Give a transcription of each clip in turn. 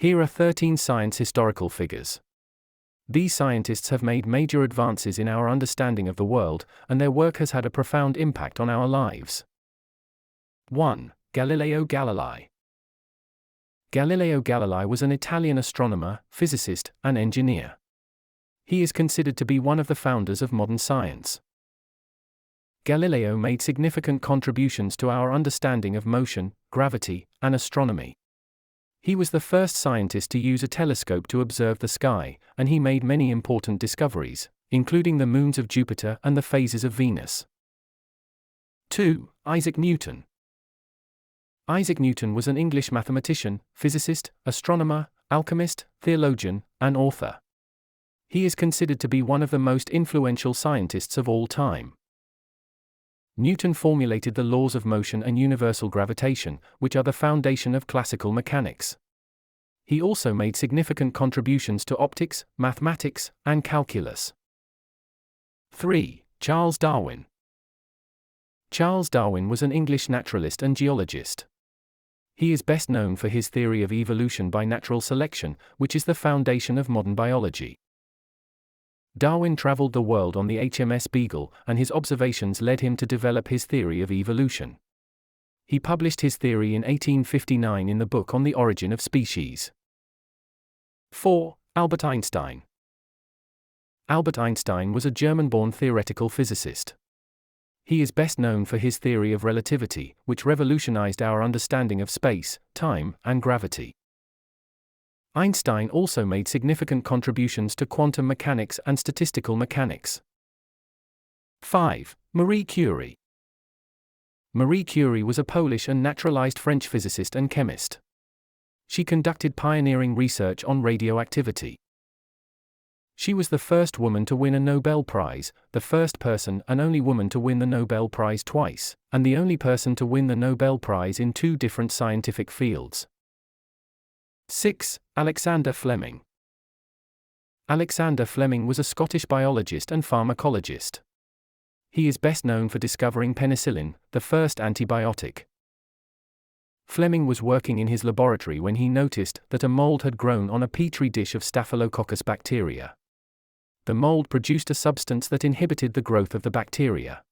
Here are 13 science historical figures. These scientists have made major advances in our understanding of the world, and their work has had a profound impact on our lives. 1. Galileo Galilei. Galileo Galilei was an Italian astronomer, physicist, and engineer. He is considered to be one of the founders of modern science. Galileo made significant contributions to our understanding of motion, gravity, and astronomy. He was the first scientist to use a telescope to observe the sky, and he made many important discoveries, including the moons of Jupiter and the phases of Venus. 2. Isaac Newton. Isaac Newton was an English mathematician, physicist, astronomer, alchemist, theologian, and author. He is considered to be one of the most influential scientists of all time. Newton formulated the laws of motion and universal gravitation, which are the foundation of classical mechanics. He also made significant contributions to optics, mathematics, and calculus. 3. Charles Darwin. Charles Darwin was an English naturalist and geologist. He is best known for his theory of evolution by natural selection, which is the foundation of modern biology. Darwin traveled the world on the HMS Beagle, and his observations led him to develop his theory of evolution. He published his theory in 1859 in the book On the Origin of Species. 4. Albert Einstein. Albert Einstein was a German-born theoretical physicist. He is best known for his theory of relativity, which revolutionized our understanding of space, time, and gravity. Einstein also made significant contributions to quantum mechanics and statistical mechanics. 5. Marie Curie. Marie Curie was a Polish and naturalized French physicist and chemist. She conducted pioneering research on radioactivity. She was the first woman to win a Nobel Prize, the first person and only woman to win the Nobel Prize twice, and the only person to win the Nobel Prize in 2 different scientific fields. 6. Alexander Fleming. Alexander Fleming was a Scottish biologist and pharmacologist. He is best known for discovering penicillin, the first antibiotic. Fleming was working in his laboratory when he noticed that a mold had grown on a petri dish of Staphylococcus bacteria. The mold produced a substance that inhibited the growth of the bacteria.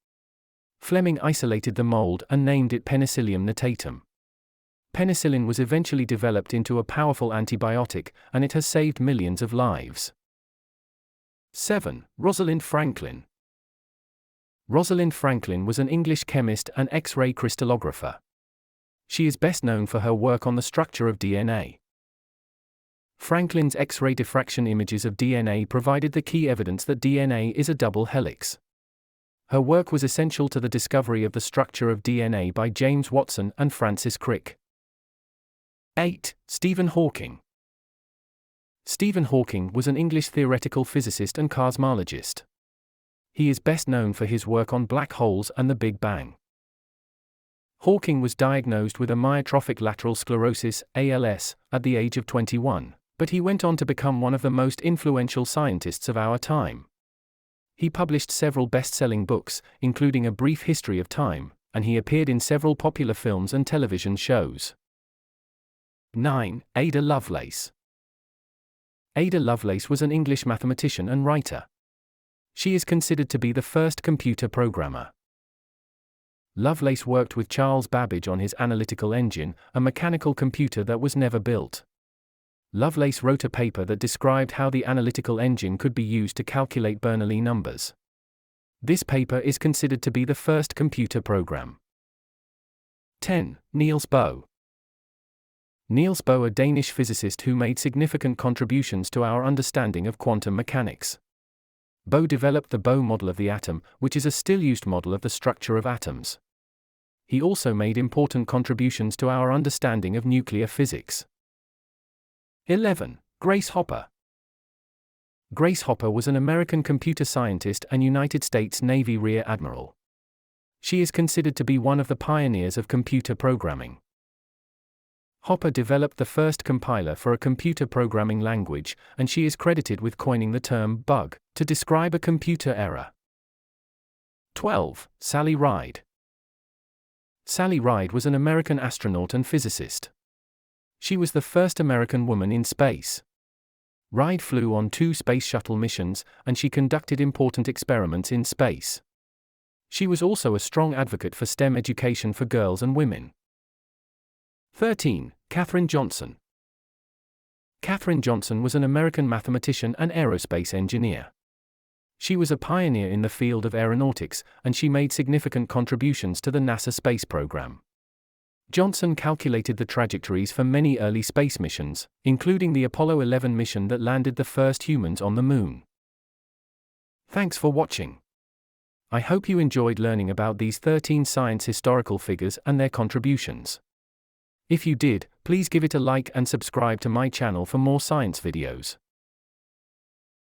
Fleming isolated the mold and named it Penicillium notatum. Penicillin was eventually developed into a powerful antibiotic, and it has saved millions of lives. 7. Rosalind Franklin. Rosalind Franklin was an English chemist and X-ray crystallographer. She is best known for her work on the structure of DNA. Franklin's X-ray diffraction images of DNA provided the key evidence that DNA is a double helix. Her work was essential to the discovery of the structure of DNA by James Watson and Francis Crick. 8. Stephen Hawking. Stephen Hawking was an English theoretical physicist and cosmologist. He is best known for his work on black holes and the Big Bang. Hawking was diagnosed with amyotrophic lateral sclerosis, ALS, at the age of 21, but he went on to become one of the most influential scientists of our time. He published several best-selling books, including A Brief History of Time, and he appeared in several popular films and television shows. 9. Ada Lovelace. Ada Lovelace was an English mathematician and writer. She is considered to be the first computer programmer. Lovelace worked with Charles Babbage on his analytical engine, a mechanical computer that was never built. Lovelace wrote a paper that described how the analytical engine could be used to calculate Bernoulli numbers. This paper is considered to be the first computer program. 10. Niels Bohr. Niels Bohr, a Danish physicist who made significant contributions to our understanding of quantum mechanics. Bohr developed the Bohr model of the atom, which is a still-used model of the structure of atoms. He also made important contributions to our understanding of nuclear physics. 11. Grace Hopper. Grace Hopper was an American computer scientist and United States Navy Rear Admiral. She is considered to be one of the pioneers of computer programming. Hopper developed the first compiler for a computer programming language, and she is credited with coining the term bug to describe a computer error. 12. Sally Ride. Sally Ride was an American astronaut and physicist. She was the first American woman in space. Reid flew on 2 space shuttle missions, and she conducted important experiments in space. She was also a strong advocate for STEM education for girls and women. 13. Katherine Johnson. Katherine Johnson was an American mathematician and aerospace engineer. She was a pioneer in the field of aeronautics, and she made significant contributions to the NASA space program. Johnson calculated the trajectories for many early space missions, including the Apollo 11 mission that landed the first humans on the Moon. Thanks for watching. I hope you enjoyed learning about these 13 science historical figures and their contributions. If you did, please give it a like and subscribe to my channel for more science videos.